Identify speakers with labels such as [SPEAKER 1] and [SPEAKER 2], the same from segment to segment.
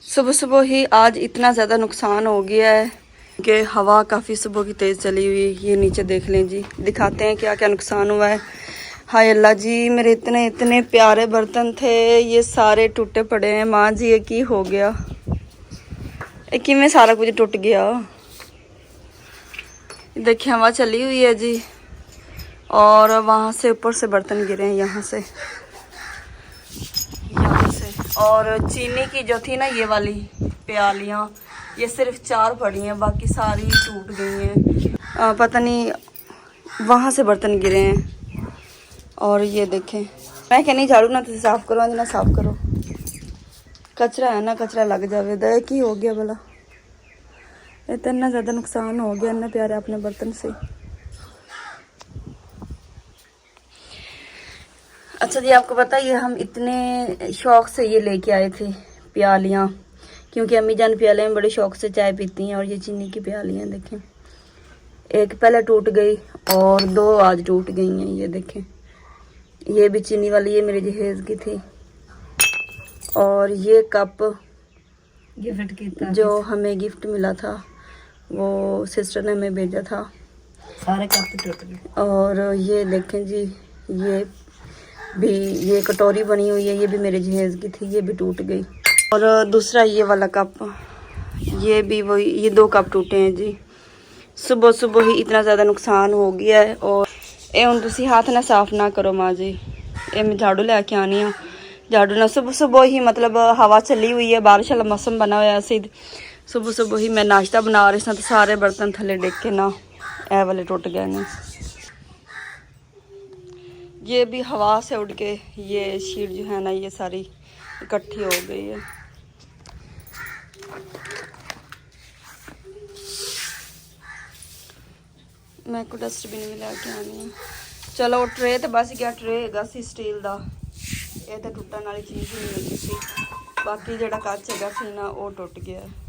[SPEAKER 1] सुबह सुबह ही आज इतना ज़्यादा नुकसान हो गया है कि हवा काफ़ी सुबह की तेज़ चली हुई। ये नीचे देख लें जी, दिखाते हैं क्या क्या नुकसान हुआ है। हाय अल्लाह जी, मेरे इतने इतने प्यारे बर्तन थे, ये सारे टूटे पड़े हैं। माँ जी ये की हो गया, एक में सारा कुछ टूट गया। देखिए हवा चली हुई है जी, और वहाँ से ऊपर से बर्तन गिरे हैं, यहाँ से। और चीनी की जो थी ना ये वाली प्यालियाँ, ये सिर्फ 4 पड़ी हैं, बाकी सारी टूट गई हैं। पता नहीं वहाँ से बर्तन गिरे हैं। और ये देखें, मैं कहनी झाड़ू ना तो साफ़ करो ना, साफ़ करो, कचरा है ना, कचरा लग जावे। दया की हो गया भला, इतना ज़्यादा नुकसान हो गया इतने प्यारे अपने बर्तन से। अच्छा जी, आपको पता है ये हम इतने शौक से ये लेके आए थे प्यालियाँ, क्योंकि अम्मी जान प्याले में बड़े शौक से चाय पीती हैं। और ये चीनी की प्यालियाँ देखें, एक पहले टूट गई और 2 आज टूट गई हैं। ये देखें, ये भी चीनी वाली, ये मेरे जहेज की थी। और ये कप गिफ्ट किया, जो हमें गिफ्ट मिला था, वो सिस्टर ने हमें भेजा था। सारे कप टूट गए। और ये देखें जी, ये भी, ये कटोरी बनी हुई है, ये भी मेरे जहेज की थी, ये भी टूट गई। और दूसरा ये वाला कप, ये भी वही, ये 2 कप टूटे हैं जी। सुबह सुबह ही इतना ज़्यादा नुकसान हो गया है। और ये हुण तुसी हाथ ना साफ ना करो माँ जी, ये मैं झाड़ू लेके आनी हाँ। झाड़ू ना सुबह सुबह ही, मतलब हवा चली हुई है, बारिश वाला मौसम बना हुआ सी। सुबह सुबह ही मैं नाश्ता बना रही थी तो सारे बर्तन थले डिग के ना ए वाले टुट गए ने। ये भी हवा से उड़ के ये शीट जो है ना, ये सारी इकट्ठी हो गई है। मैं को डस्टबिन भी लेके आनी है। चलो ट्रे तो बस गया, ट्रे हैगा सी स्टील दा, ये तो टुटन वाली चीज़ ही नहीं लगी सी। बाकी जेड़ा कच हैगा सी ना, वो टुट गया है।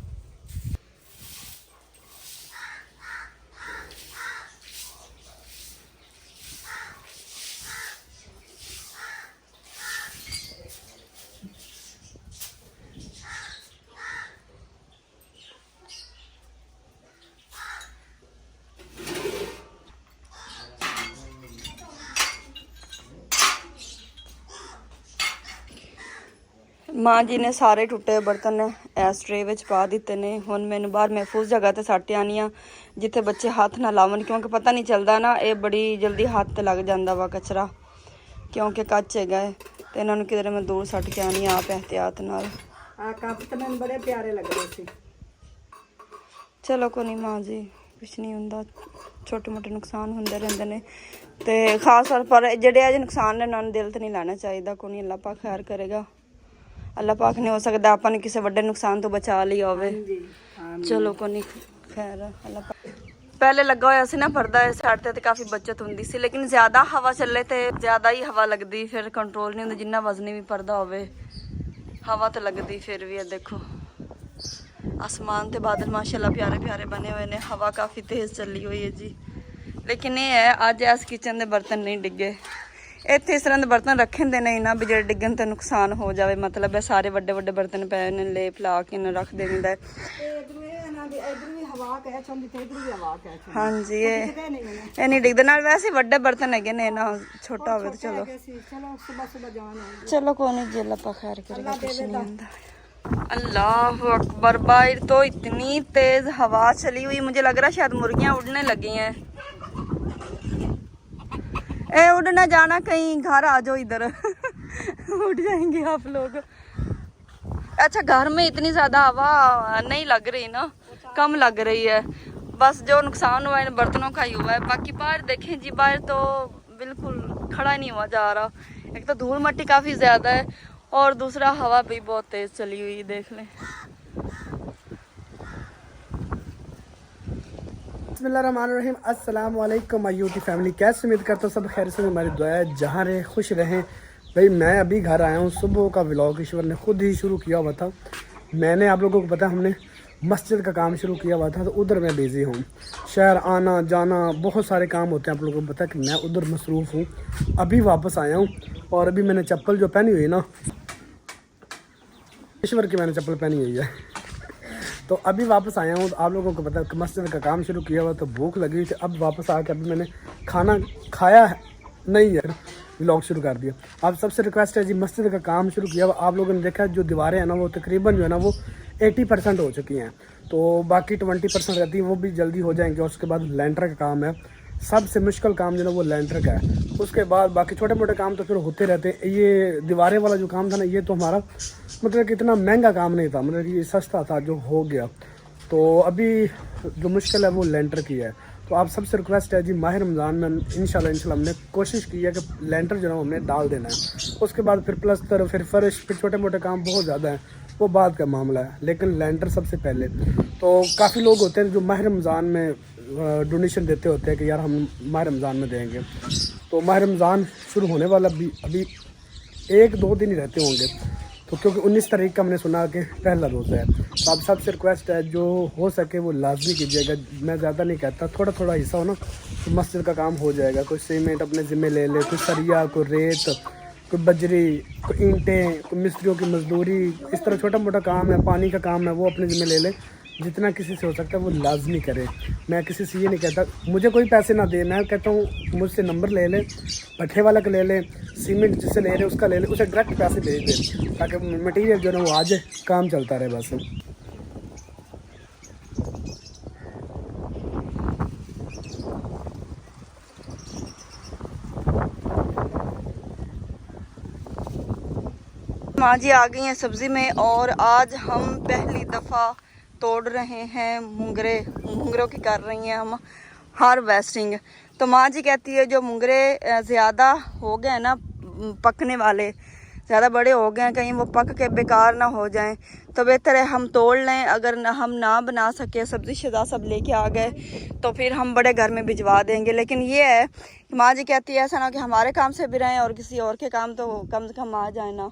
[SPEAKER 1] माँ जी ने सारे टुटे बर्तन इस ट्रे विच पा दिते ने। हुण मैनूं बाहर महफूज जगह ते सट्ट आनी आ, जिथे बच्चे हाथ ना लावन, क्योंकि पता नहीं चलता ना, ये बड़ी जल्दी हाथ ते लग जाता वा कचरा, क्योंकि कच हैगा है। तो इन्होंने किधरे मैं दूर सट्ट के आनी आप एहतियात नाल।
[SPEAKER 2] कप तो मैंने बड़े प्यारे लग रहे थे।
[SPEAKER 1] चलो कोई नहीं माँ जी, कुछ नहीं हुंदा, छोटे मोटे नुकसान होंदे रहंदे ने। ते खास तौर पर जेडे अज नुकसान ने, उन्होंने दिल तो नहीं लाना चाहिए। कोई नहीं, अल्लाह पाक खैर करेगा। अल्लाह पाक ने हो सकता ਆਪਾਂ ਨੂੰ ਕਿਸੇ ਵੱਡੇ नुकसान तो बचा लिया होवे। चलो कोई नहीं, खैर अल्लाह पाक। पहले लगा होया सी ना पर्दा इस साइड ते काफ़ी बचत हुंदी सी, लेकिन ज़्यादा हवा चले तो ज़्यादा ही हवा लगती, फिर कंट्रोल नहीं होंदा। जिन्ना वजनी भी पर्दा होवे, हवा तो लगती फिर भी है। देखो आसमान ते बादल माशाल्लाह प्यारे प्यारे बने हुए ने, हवा काफ़ी तेज़ चली हुई है जी। लेकिन ये है अज इस किचन के बर्तन नहीं डिगे। इतने इस तरह के बर्तन रखे दे नहीं ना भी जो डिगन तो नुकसान हो जाए, मतलब है सारे वड्डे वड्डे बर्तन पे ने ले फैला के रख देंदा है। हाँ जी, ये नहीं डिगदे नाल। वैसे वड्डे बर्तन है ने ना, छोटा हो तो चलो चलो कोई नहीं जी, अल्लाह पाक खैर करेगा, कुछ नहीं होता। अल्लाह अकबर, बाहर तो इतनी तेज हवा चली हुई, मुझे लग रहा है शायद मुर्गियां उड़ने लगी हैं। ए उड़ना जाना कहीं, घर आ जाओ इधर उड़ जाएंगे आप लोग। अच्छा घर में इतनी ज़्यादा हवा नहीं लग रही ना, कम लग रही है। बस जो नुकसान हुआ है बर्तनों का ही हुआ है। बाकी बाहर देखें जी, बाहर तो बिल्कुल खड़ा नहीं हुआ जा रहा। एक तो धूल मट्टी काफ़ी ज़्यादा है, और दूसरा हवा भी बहुत तेज़ चली हुई, देख लें।
[SPEAKER 2] बिस्मिल्लाहिर्रहमानिर्रहीम, अस्सलाम वालेकुम माय यूट्यूब फैमिली। कैसे उम्मीद करता हूँ सब खैर से, हमारी दुआ है जहाँ रहे खुश रहें। भाई मैं अभी घर आया हूँ, सुबह का व्लॉग ईश्वर ने खुद ही शुरू किया हुआ था। मैंने, आप लोगों को पता, हमने मस्जिद का काम शुरू किया हुआ था, तो उधर मैं बिज़ी हूँ। शहर आना जाना बहुत सारे काम होते हैं, आप लोगों को पता कि मैं उधर मसरूफ़ हूँ। अभी वापस आया हूँ, और अभी मैंने चप्पल जो पहनी हुई है ना, ईश्वर की मैंने चप्पल पहनी हुई है। तो अभी वापस आया हूँ। तो आप लोगों को पता है मस्जिद का काम शुरू किया हुआ, तो भूख लगी हुई थी। अब वापस आके अभी मैंने खाना खाया नहीं है, व्लॉग शुरू कर दिया। आप सबसे रिक्वेस्ट है जी, मस्जिद का काम शुरू किया हुआ। आप लोगों ने देखा जो दीवारें हैं ना, वो तकरीबन जो है ना वो 80% हो चुकी हैं। तो बाकी 20% रहती है, वो भी जल्दी हो जाएंगे। और उसके बाद लेंटर का काम है, सबसे मुश्किल काम जो है ना वो लेंटर का है। उसके बाद बाकी छोटे मोटे काम तो फिर होते रहते हैं। ये दीवारें वाला जो काम था ना, ये तो हमारा मतलब कि इतना महंगा काम नहीं था, मतलब ये सस्ता था जो हो गया। तो अभी जो मुश्किल है वो लेंटर की है। तो आप सबसे रिक्वेस्ट है जी, माह रमज़ान में इंशाल्लाह हमने कोशिश की है कि लेंटर जो है हमने डाल देना है। उसके बाद फिर प्लस्तर, फिर फर्श, फिर छोटे मोटे काम बहुत ज़्यादा है, वो बाद का मामला है, लेकिन लेंटर सबसे पहले। तो काफ़ी लोग होते हैं जो माह रमज़ान में डोनेशन देते होते हैं कि यार हम माह रमज़ान में देंगे। तो माह रमज़ान शुरू होने वाला भी अभी 1-2 दिन ही रहते होंगे। तो क्योंकि 19 तारीख का हमने सुना कि पहला रोज़ा है। तो आप सबसे रिक्वेस्ट है जो हो सके वो लाजमी कीजिएगा। मैं ज़्यादा नहीं कहता, थोड़ा थोड़ा हिस्सा हो ना तो मस्जिद का काम हो जाएगा। कोई सीमेंट अपने ज़िम्मे ले ले, कोई सरिया, कोई रेत, कोई बजरी, कोई ईंटें, कोई मिस्त्रियों की मजदूरी, इस तरह छोटा मोटा काम है, पानी का काम है, वो अपने ज़िम्मे ले ले। जितना किसी से हो सकता है वो लाजमी करे। मैं किसी से ये नहीं कहता मुझे कोई पैसे ना दे, मैं कहता हूँ मुझसे नंबर ले ले, भट्ठे वाला का ले ले, सीमेंट जिससे ले ले उसका ले ले, उसे डायरेक्ट पैसे भेज दे ताकि मटेरियल जो है वो आ जाए, काम चलता रहे बस।
[SPEAKER 1] माँ जी आ गई हैं सब्जी में, और आज हम पहली दफ़ा तोड़ रहे हैं मुंगरे। मुंगरों की कर रही हैं हम हार्वेस्टिंग। तो माँ जी कहती है जो मुंगरे ज़्यादा हो गए ना, पकने वाले ज़्यादा बड़े हो गए हैं, कहीं वो पक के बेकार ना हो जाएं, तो बेहतर है हम तोड़ लें। अगर हम ना बना सके, सब्ज़ी शज़ा सब लेके आ गए, तो फिर हम बड़े घर में भिजवा देंगे। लेकिन ये है कि माँ जी कहती है ऐसा ना कि हमारे काम से भी रहें और किसी और के काम तो कम से कम आ जाए ना।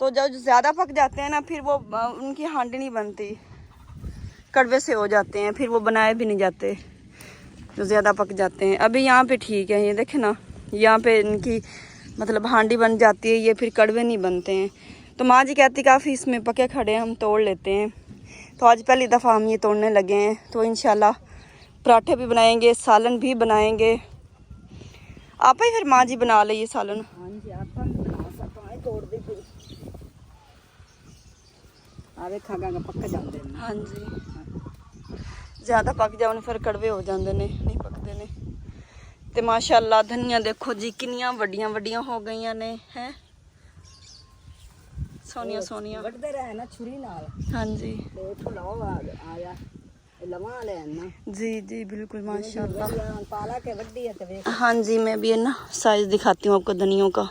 [SPEAKER 1] तो जब ज़्यादा पक जाते हैं ना, फिर वो उनकी हांडी नहीं बनती, कड़वे से हो जाते हैं, फिर वो बनाए भी नहीं जाते जो ज़्यादा पक जाते हैं। अभी यहाँ पे ठीक है, ये देखें ना, यहाँ पे इनकी मतलब हांडी बन जाती है, ये फिर कड़वे नहीं बनते हैं। तो माँ जी कहती काफ़ी इसमें पके खड़े हैं, हम तोड़ लेते हैं। तो आज पहली दफ़ा हम ये तोड़ने लगे हैं। तो इंशाल्लाह पराठे भी बनाएंगे, सालन भी बनाएंगे। आप ही फिर माँ जी बना ले ये सालन।
[SPEAKER 3] हाँ जी, आप बना सकते हैं, तोड़ दे फिर आवे खागा पक्का जाते हैं।
[SPEAKER 1] हाँ जी, ज़्यादा पक जाने फिर कड़वे हो जाते ने, नहीं पकते ने। तो माशाअल्लाह धनिया देखो जी किनियां वड्डियां वड्डियां हो गई ने, हैं सोनिया सोनिया।
[SPEAKER 3] वटदे रहे ना छुरी नाल।
[SPEAKER 1] हाँ जी,
[SPEAKER 3] तो इथों लाओ आया लवा ले ना
[SPEAKER 1] जी जी बिल्कुल माशाअल्लाह।
[SPEAKER 3] पाला के वड्डी है ते
[SPEAKER 1] हाँ जी, मैं भी है ना साइज दिखाती हूँ आपको धनियों का।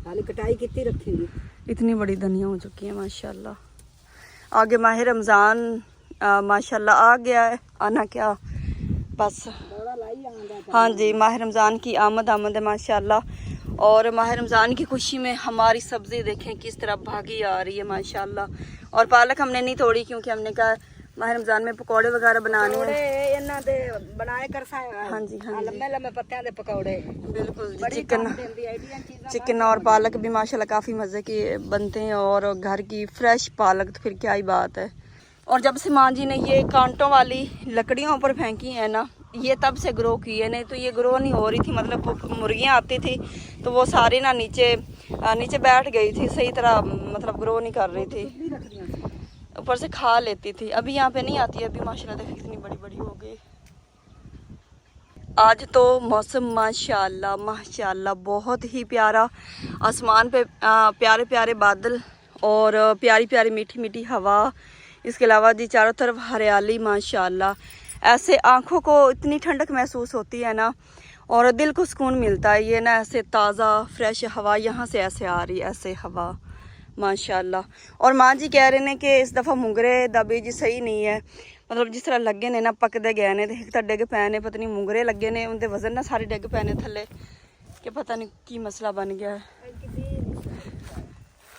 [SPEAKER 3] खाली कटाई कितनी रखेंगी।
[SPEAKER 1] इतनी बड़ी धनिया हो चुकी है माशाल्लाह। आगे माह रमज़ान माशाल्लाह आ गया है, आना क्या बस। हाँ जी, माह रमज़ान की आमद है माशाल्लाह। और माह रमज़ान की खुशी में हमारी सब्ज़ी देखें किस तरह भागी आ रही है माशाल्लाह। और पालक हमने नहीं तोड़ी क्योंकि हमने कहा माह रमज़ान में पकौड़े वगैरह बनाने हैं।
[SPEAKER 3] इन्हां दे बनाए कर सा।
[SPEAKER 1] हाँ जी, हाँ जी,
[SPEAKER 3] लम्बे लम्बे पत्तियां दे पकौड़े
[SPEAKER 1] बिल्कुल जी।
[SPEAKER 3] बड़ी
[SPEAKER 1] चिकन
[SPEAKER 3] काम देंदी आइडिया चीज़ां
[SPEAKER 1] चिकन और पालक भी माशाल्लाह काफ़ी मज़े के बनते हैं, और घर की फ्रेश पालक तो फिर क्या ही बात है। और जब से माँ जी ने ये कांटों वाली लकड़ियों पर फेंकी है ना, ये तब से ग्रो की है, नहीं तो ये ग्रो नहीं हो रही थी। मतलब वो मुर्गियाँ आती थी तो वो सारी ना नीचे बैठ गई थी, सही तरह मतलब ग्रो नहीं कर रही थी, ऊपर से खा लेती थी। अभी यहाँ पे नहीं आती, अभी माशाल्लाह देखो कितनी बड़ी बड़ी हो गई। आज तो मौसम माशाल्लाह माशाल्लाह बहुत ही प्यारा, आसमान पे प्यारे प्यारे बादल और प्यारी प्यारी मीठी मीठी हवा। इसके अलावा जी चारों तरफ हरियाली माशाल्लाह। ऐसे आँखों को इतनी ठंडक महसूस होती है ना, और दिल को सुकून मिलता है। ये ना ऐसे ताज़ा फ्रेश हवा यहाँ से ऐसे आ रही है, ऐसे हवा माशाल्लाह। और माँ जी कह रहे हैं कि इस दफ़ा मुंगरे दा बीज सही नहीं है, मतलब जिस तरह लगे ने ना पकते गए ने, एक तो डिग पे ने, पता नहीं मुंगरे लगे ने, उनके वजन ना सारे डिग पे ने थले, कि पता नहीं की मसला बन गया है।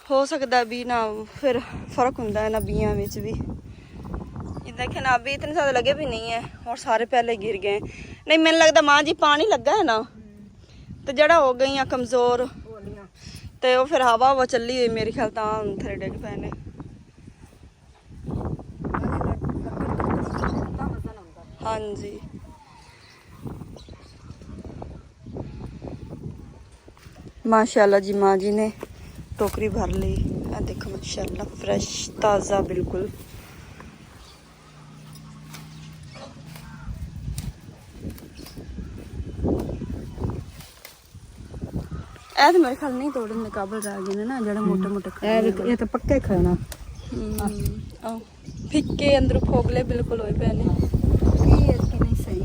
[SPEAKER 1] हो सकता भी ना फिर फर्क होंदा है ना बियां विच भी। ये देखे ना अभी इतने ज़्यादा लगे भी नहीं है, और सारे पहले गिर गए। नहीं मैंने लगता माँ जी पानी लगा है ना, ਤੇ ਜੜਾ ਹੋ ਗਈਆਂ ਕਮਜ਼ੋਰ ਤੇ ਉਹ ਫਿਰ ਹਵਾ ਵਾ ਚੱਲੀ ਹੋਈ ਮੇਰੇ ਖਿਆਲ ਤਾਂ ਥੱਲੇ ਡਿੱਗ ਪਏ ਨੇ। ਹਾਂਜੀ माशाल्लाह जी, माँ जी ने टोकरी भर ली। देखो माशाल्लाह फ्रेश ताज़ा बिल्कुल। ऐ तो मेरे ख्याल नहीं तोड़न दे काबल रह गए ना, जड़ा मोटे मोटे
[SPEAKER 3] ये तो पक्के खाना
[SPEAKER 1] फिक्के अंदर फोगले बिल्कुल होए पे ने।
[SPEAKER 3] नहीं सही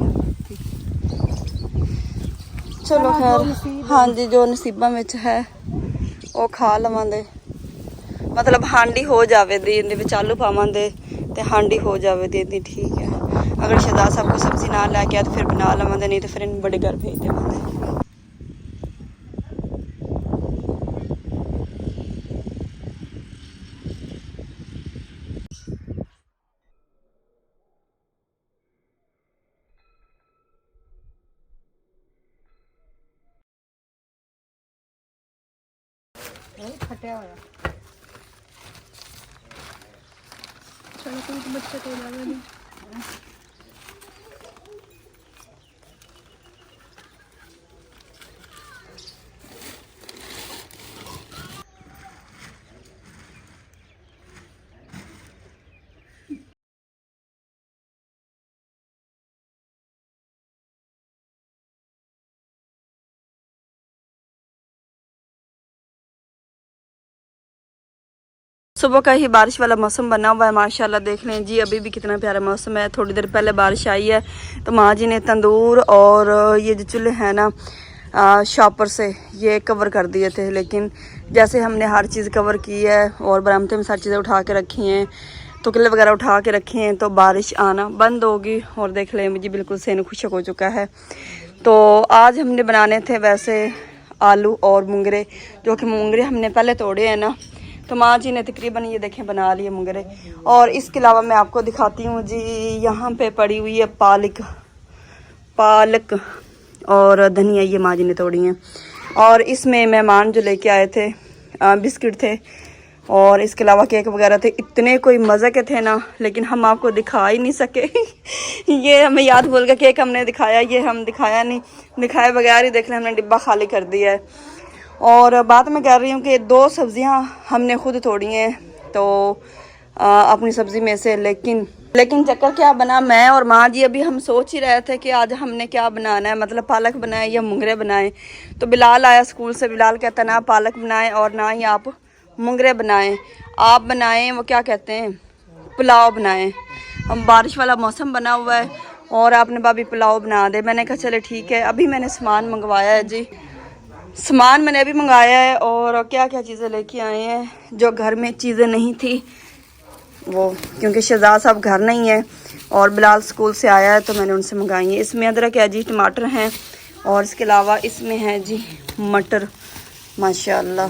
[SPEAKER 1] चलो खैर, हाँ जी, जो नसीबा में है वो खा लवांगे। मतलब हांडी हो जावे दी इंदे विच आलू पावांगे ते हांडी हो जावे दी इंदी, ठीक है। अगर शहजाद साहब को सब्जी ना लैके आए तो फिर बना लवांगे, नहीं तो फिर इन बड़े घर भेज देवांगे।
[SPEAKER 3] फटे हुआ
[SPEAKER 1] चलो कोई तो बच्चा तो लावे नहीं। सुबह का ही बारिश वाला मौसम बना हुआ है माशाल्लाह, देख लें जी। अभी भी कितना प्यारा मौसम है। थोड़ी देर पहले बारिश आई है तो माँ जी ने तंदूर और ये जो चूल्हे हैं ना शॉपर से ये कवर कर दिए थे, लेकिन जैसे हमने हर चीज़ कवर की है और बरामदे में सारी चीज़ें उठा के रखी हैं, टुकले वगैरह उठा के रखे हैं, तो बारिश आना बंद होगी। और देख लें जी बिल्कुल सेन खुशक हो चुका है। तो आज हमने बनाने थे वैसे आलू और मुंगरे, जो कि मुंगरे हमने पहले तोड़े हैं ना, तो माँ जी ने तकरीबन ये देखें बना लिए मुंगरे। और इसके अलावा मैं आपको दिखाती हूँ जी, यहाँ पे पड़ी हुई है पालक और धनिया, ये माँ जी ने तोड़ी हैं। और इसमें मेहमान जो लेके आए थे बिस्किट थे और इसके अलावा केक वगैरह थे। इतने कोई मज़े के थे ना, लेकिन हम आपको दिखा ही नहीं सके। ये हमें याद भूल गया, केक हमने दिखाया, ये हम दिखाया नहीं, दिखाए बगैर ही देख लें हमने डिब्बा खाली कर दिया है। और बात मैं कर रही हूँ कि 2 सब्जियाँ हमने खुद तोड़ी हैं तो अपनी सब्ज़ी में से, लेकिन चक्कर क्या बना, मैं और माँ जी अभी हम सोच ही रहे थे कि आज हमने क्या बनाना है, मतलब पालक बनाए या मुंगरे बनाएं। तो बिलाल आया स्कूल से, बिलाल कहता ना पालक बनाएं और ना ही आप मुंगरे बनाएं, आप बनाएं वो क्या कहते हैं पुलाव बनाएं। हम बारिश वाला मौसम बना हुआ है और आपने भाभी पुलाव बना दे। मैंने कहा चले ठीक है। अभी मैंने सामान मंगवाया है जी, सामान मैंने अभी मंगाया है। और क्या क्या चीज़ें लेके आए हैं, जो घर में चीज़ें नहीं थी वो, क्योंकि शहजाद साहब घर नहीं है और बिलाल स्कूल से आया है तो मैंने उनसे मंगाई है। इसमें अदरक है जी, टमाटर हैं और इसके अलावा इसमें है जी मटर माशाल्लाह।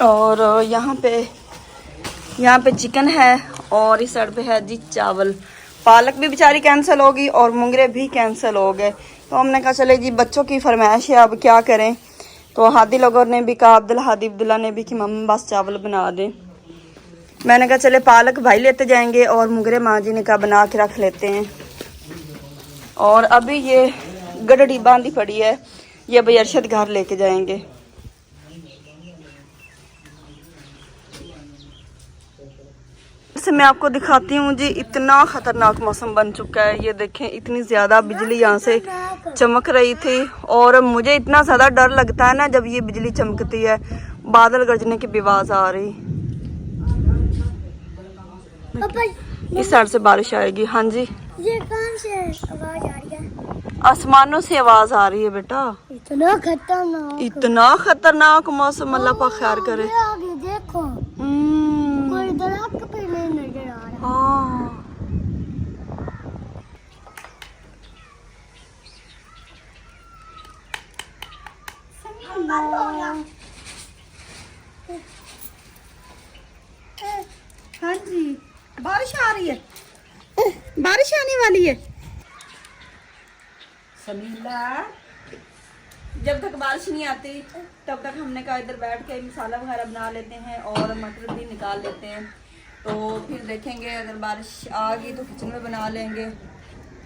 [SPEAKER 1] और यहाँ पे चिकन है और इस साइड पे है जी चावल। पालक भी बेचारी कैंसिल होगी और मुंगरे भी कैंसिल हो गए, तो हमने कहा चले जी बच्चों की फरमाइश है अब क्या करें। तो हादी लोगों ने भी कहा, अब्दुल्ला ने भी कि मम्मा बस चावल बना दें। मैंने कहा चले पालक भाई लेते जाएंगे और मुंगरे माँ जी ने कहा बना के रख लेते हैं। और अभी ये गडड़ी बांधी पड़ी है, ये भाई अरशद घर लेके जाएंगे। से मैं आपको दिखाती हूँ जी, इतना ख़तरनाक मौसम बन चुका है। ये देखें इतनी ज़्यादा बिजली यहाँ से चमक रही थी और मुझे इतना ज़्यादा डर लगता है ना जब ये बिजली चमकती है, बादल गरजने की भी आवाज़ आ रही। इस साइड से बारिश आएगी। हाँ जी,
[SPEAKER 4] ये कहाँ से आवाज आ रही है?
[SPEAKER 1] आसमानों से आवाज़ आ रही है बेटा।
[SPEAKER 4] इतना
[SPEAKER 1] खतरनाक मौसम, अल्लाह पाक खैर करे।
[SPEAKER 4] आगे देखो कोई दरख्त पे नहीं नजर आ रहा।
[SPEAKER 1] हाँ हाँ जी, बारिश आ रही है, बारिश आने वाली है।
[SPEAKER 3] समीला
[SPEAKER 1] जब तक बारिश नहीं आती तब तक हमने कहा इधर बैठ के मसाला वगैरह बना लेते हैं और मटर भी निकाल लेते हैं। तो फिर देखेंगे अगर बारिश आ गई तो किचन में बना लेंगे,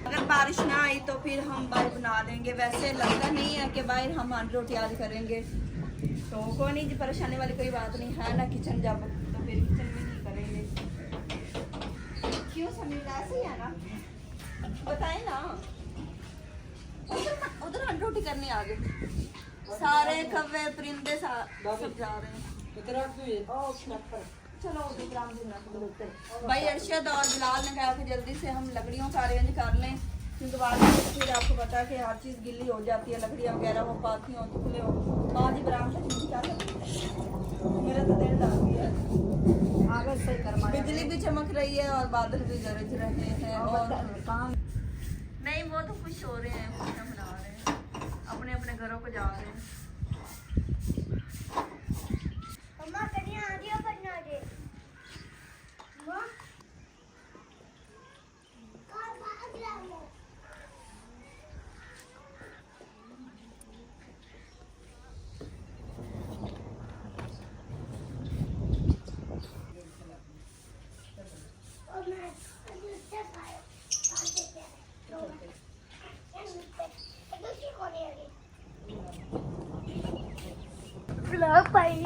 [SPEAKER 1] अगर बारिश ना आई तो फिर हम बाहर बना देंगे। वैसे लगता नहीं है कि बाहर हम हांडी रोटी आज करेंगे, तो कोई नहीं जी, परेशानी वाली कोई बात नहीं है ना। किचन जब तो फिर किचन में नहीं करेंगे। क्यों समीर, ऐसे ही है ना, बताए ना। उधर हांडी रोटी करने आ गए, सारे कव्वे परिंदे सब जा रहे हैं। चलो भाई अरशद और बिलाल ने कहा कि जल्दी से हम लकड़ियों का अरेंज कर लें, क्योंकि बाद में फिर आपको पता है कि हर चीज़ गिल्ली हो जाती है, लकड़ियाँ वगैरह हो, पाती हो, टुकड़े हो। आज ही बराम से क्या करती मेरा तो देर लग गया। आगे से बिजली भी चमक रही है और बादल भी गरज रहे हैं और काम नहीं, वो तो खुश हो रहे हैं, खुशियाँ मना रहे हैं, अपने अपने घरों को जा रहे हैं।
[SPEAKER 4] ब्लॉग पाई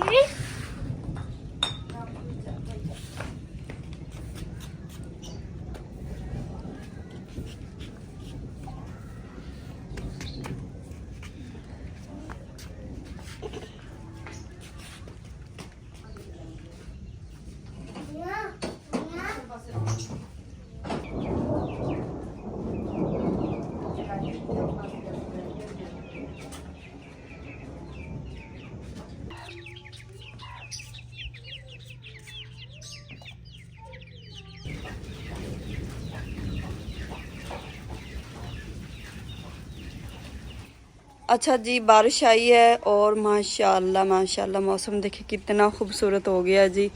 [SPEAKER 1] अच्छा जी, बारिश आई है और माशाल्लाह माशाल्लाह मौसम देखिए कितना खूबसूरत हो गया जी।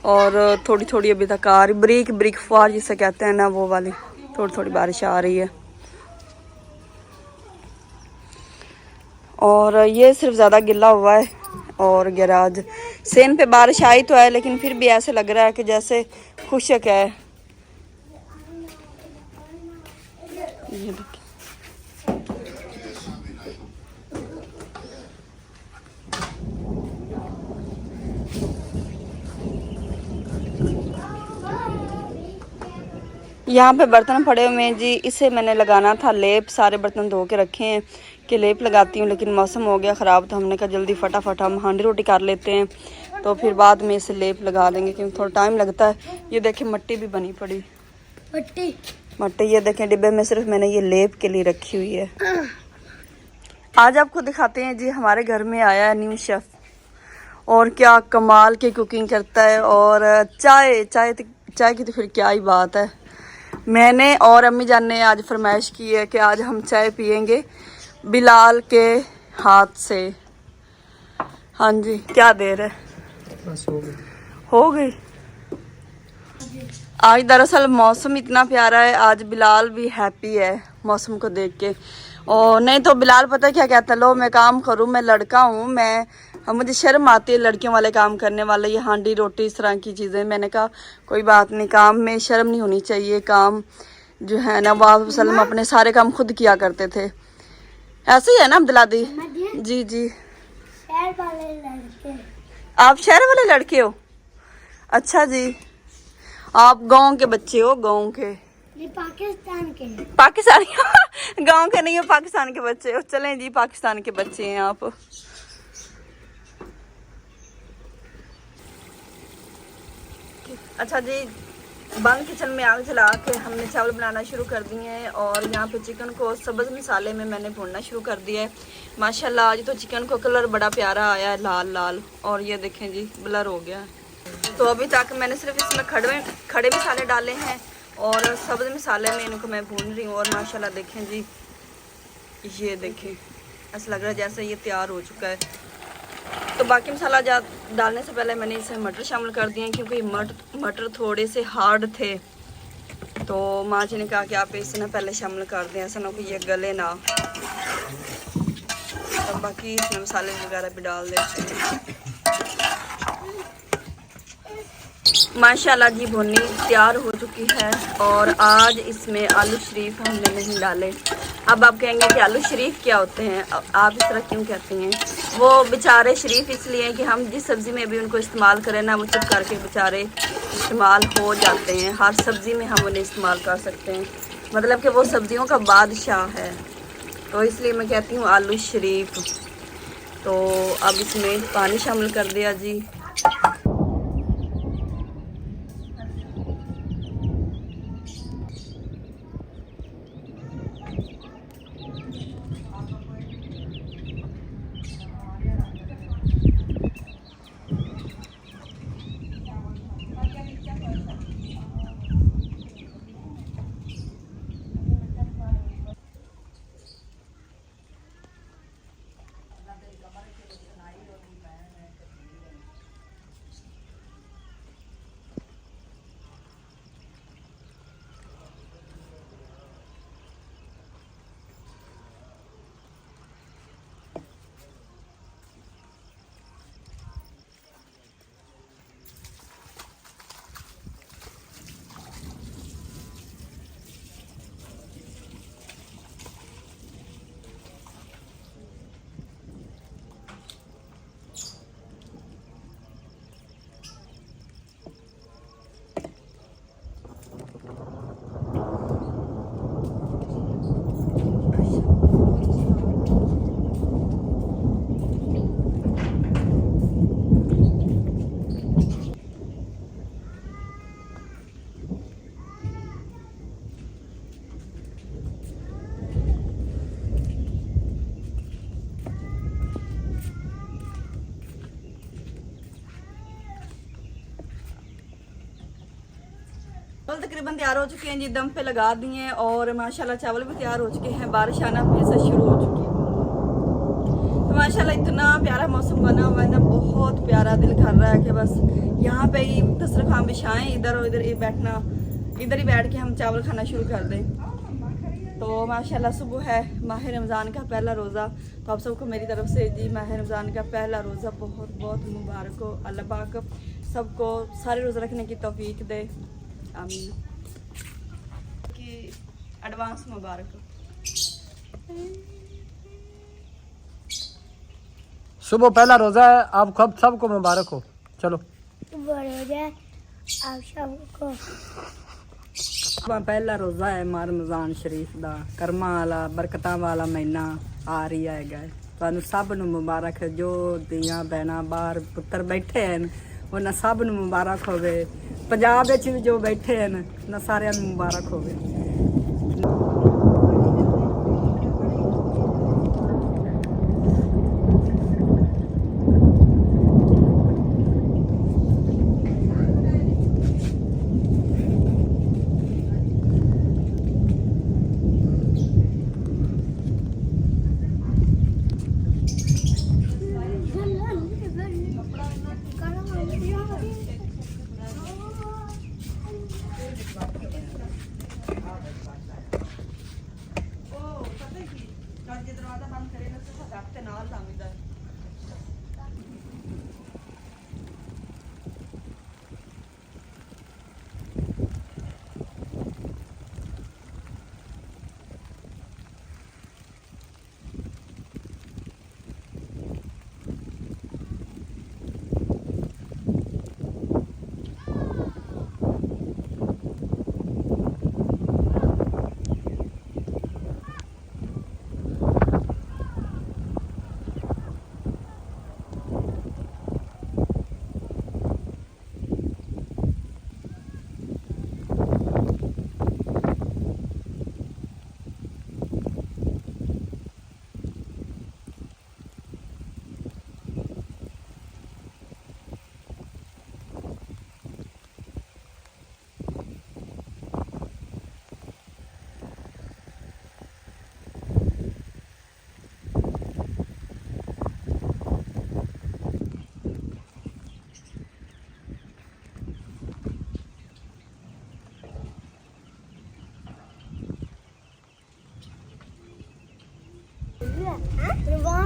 [SPEAKER 1] और थोड़ी थोड़ी अभी तक आ रही, ब्रीक ब्रीक फुहार जिसे कहते हैं ना, वो वाली थोड़ी थोड़ी बारिश आ रही है। और ये सिर्फ ज़्यादा गिला हुआ है और गैराज सेन पे बारिश आई तो है, लेकिन फिर भी ऐसे लग रहा है कि जैसे खुशक है। ये देखिए, यहाँ पे बर्तन पड़े हुए हैं जी, इसे मैंने लगाना था लेप, सारे बर्तन धो के रखे हैं कि लेप लगाती हूँ, लेकिन मौसम हो गया ख़राब तो हमने कहा जल्दी फटाफट हम हांडी रोटी कर लेते हैं, तो फिर बाद में इसे लेप लगा देंगे क्योंकि थोड़ा टाइम लगता है। ये देखें मट्टी भी बनी पड़ी, मट्टी ये देखें डिब्बे में सिर्फ मैंने ये लेप के लिए रखी हुई है। आज आपको दिखाते हैं जी, हमारे घर में आया है न्यू शेफ़ और क्या कमाल की कुकिंग करता है। और चाय की तो फिर क्या ही बात है। मैंने और अम्मी जान ने आज फरमाइश की है कि आज हम चाय पियेंगे बिलाल के हाथ से। हाँ जी, क्या देर है,
[SPEAKER 2] बस
[SPEAKER 1] हो गई। आज दरअसल मौसम इतना प्यारा है, आज बिलाल भी हैप्पी है मौसम को देख के। और नहीं तो बिलाल पता क्या कहता है, लो मैं काम करूँ, मैं लड़का हूँ, मुझे शर्म आती है लड़कियों वाले काम करने वाले, ये हांडी रोटी इस तरह की चीज़ें। मैंने कहा कोई बात नहीं, काम में शर्म नहीं होनी चाहिए, काम जो है ना नवाब वसल्लम अपने सारे काम खुद किया करते थे। ऐसे ही है ना अब्दुल्लादी जी? जी
[SPEAKER 4] शहर वाले लड़के।
[SPEAKER 1] आप शहर वाले लड़के हो? अच्छा जी, आप गांव के बच्चे हो, गांव के?
[SPEAKER 4] ये पाकिस्तान के।
[SPEAKER 1] पाकिस्तानी गांव के नहीं हो, पाकिस्तान के बच्चे हो। चलें जी, पाकिस्तान के बच्चे हैं आप। अच्छा जी, बंद किचन में आग जला के हमने चावल बनाना शुरू कर दिए हैं और यहाँ पे चिकन को सब्ज़ मसाले में मैंने भूनना शुरू कर दिया है। माशाल्लाह आज तो चिकन को कलर बड़ा प्यारा आया है, लाल लाल, और ये देखें जी ब्लर हो गया है। तो अभी तक मैंने सिर्फ इसमें खड़े मसाले डाले हैं और सब्ज़ मसाले में इनको मैं भून रही हूँ। और माशाल्लाह देखें जी, ये देखें ऐसा लग रहा है जैसे ये तैयार हो चुका है। तो बाकी मसाला डालने से पहले मैंने इसे मटर शामिल कर दिए क्योंकि मटर थोड़े से हार्ड थे, तो माँ जी ने कहा कि आप इसे ना पहले शामिल कर दें, ऐसा ना कि ये गले ना। तो बाकी इसमें मसाले वगैरह भी डाल देते हैं। माशाल्लाह जी भुनी तैयार हो चुकी है और आज इसमें आलू शरीफ हमने नहीं डाले। अब आप कहेंगे कि आलू शरीफ क्या होते हैं, आप इस तरह क्यों कहते हैं? वो बेचारे शरीफ इसलिए कि हम जिस सब्ज़ी में भी उनको इस्तेमाल करें ना, वो चुप करके बेचारे इस्तेमाल हो जाते हैं। हर सब्ज़ी में हम उन्हें इस्तेमाल कर सकते हैं, मतलब कि वो सब्ज़ियों का बादशाह है, तो इसलिए मैं कहती हूँ आलू शरीफ। तो अब इसमें पानी शामिल कर दिया जी। चावल तकरीबन तैयार हो चुके हैं जी, दम पे लगा दिए हैं और माशाल्लाह चावल भी तैयार हो चुके हैं। बारिश आना फिर से शुरू हो चुकी है, तो माशाल्लाह इतना प्यारा मौसम बना हुआ है ना, बहुत प्यारा। दिल कर रहा है कि बस यहाँ पे ही दस्तरखान बिछाएं, इधर और इधर ही बैठना, इधर ही बैठ के हम चावल खाना शुरू कर दें। तो माशाल्लाह सुबह है माह रमज़ान का पहला रोज़ा, तो आप सबको मेरी तरफ से जी माह रमज़ान का पहला रोज़ा बहुत बहुत मुबारक हो। अल्लाह पाक सबको सारे रोज़े रखने की तौफीक दे, आमीन। कि एडवांस मुबारक हो।
[SPEAKER 2] सुबह पहला रोजा है, आप कब सबको मुबारक हो। चलो
[SPEAKER 4] आप सबको
[SPEAKER 3] पहला रोज़ा है रमज़ान शरीफ दा, कर्मा वाला बरकतां वाला महीना आ रही है। तुहानू सब नू मुबारक है। जो धियां भैणां बाहर पुत्तर बैठे हैं उन्हां सब नू मुबारक होवे। पंजाब विच भी जो बैठे हैं उन्हां सारियां नू मुबारक होवे।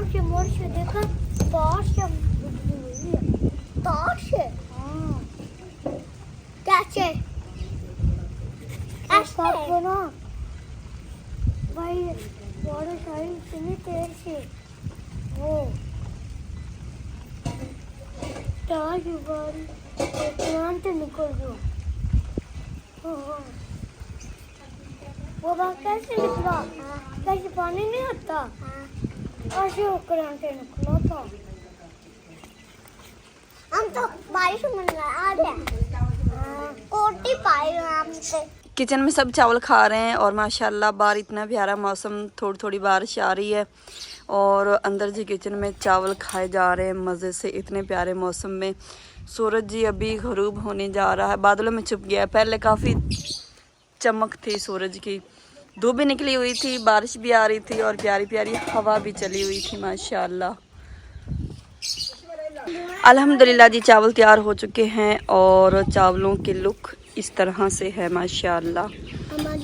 [SPEAKER 4] मोर्चे मोर्चे देखा टॉर्च टॉर्च कैसे कैसे ना भाई बड़े सारी इतनी तेज से वो टॉर्च बड़ी तुरंत निकल गया वो बात कैसे निकला कैसे पानी नहीं होता ऐसे होकर से निकला था हम तो बारिश में आ गया कोटी पाए हम से
[SPEAKER 1] किचन में सब चावल खा रहे हैं और माशाल्लाह बाहर इतना प्यारा मौसम, थोड़ी थोड़ी बारिश आ रही है और अंदर जी किचन में चावल खाए जा रहे हैं मज़े से इतने प्यारे मौसम में। सूरज जी अभी गरूब होने जा रहा है, बादलों में छुप गया है। पहले काफ़ी चमक थी सूरज की, धूप भी निकली हुई थी, बारिश भी आ रही थी और प्यारी प्यारी हवा भी चली हुई थी माशाल्लाह। अल्हम्दुलिल्लाह जी चावल तैयार हो चुके हैं और चावलों की लुक इस तरह से है माशाल्लाह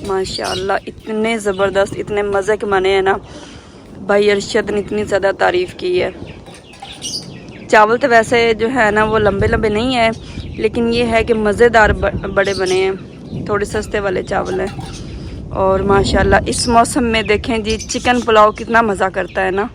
[SPEAKER 1] माशाल्लाह। इतने ज़बरदस्त, इतने मज़े के बने हैं ना, भाई अरशद ने इतनी ज़्यादा तारीफ़ की है। चावल तो वैसे जो है ना वो लंबे लंबे नहीं है, लेकिन ये है कि मज़ेदार बड़े बने हैं, थोड़े सस्ते वाले चावल हैं। और माशाल्लाह इस मौसम में देखें जी चिकन पुलाव कितना मज़ा करता है ना।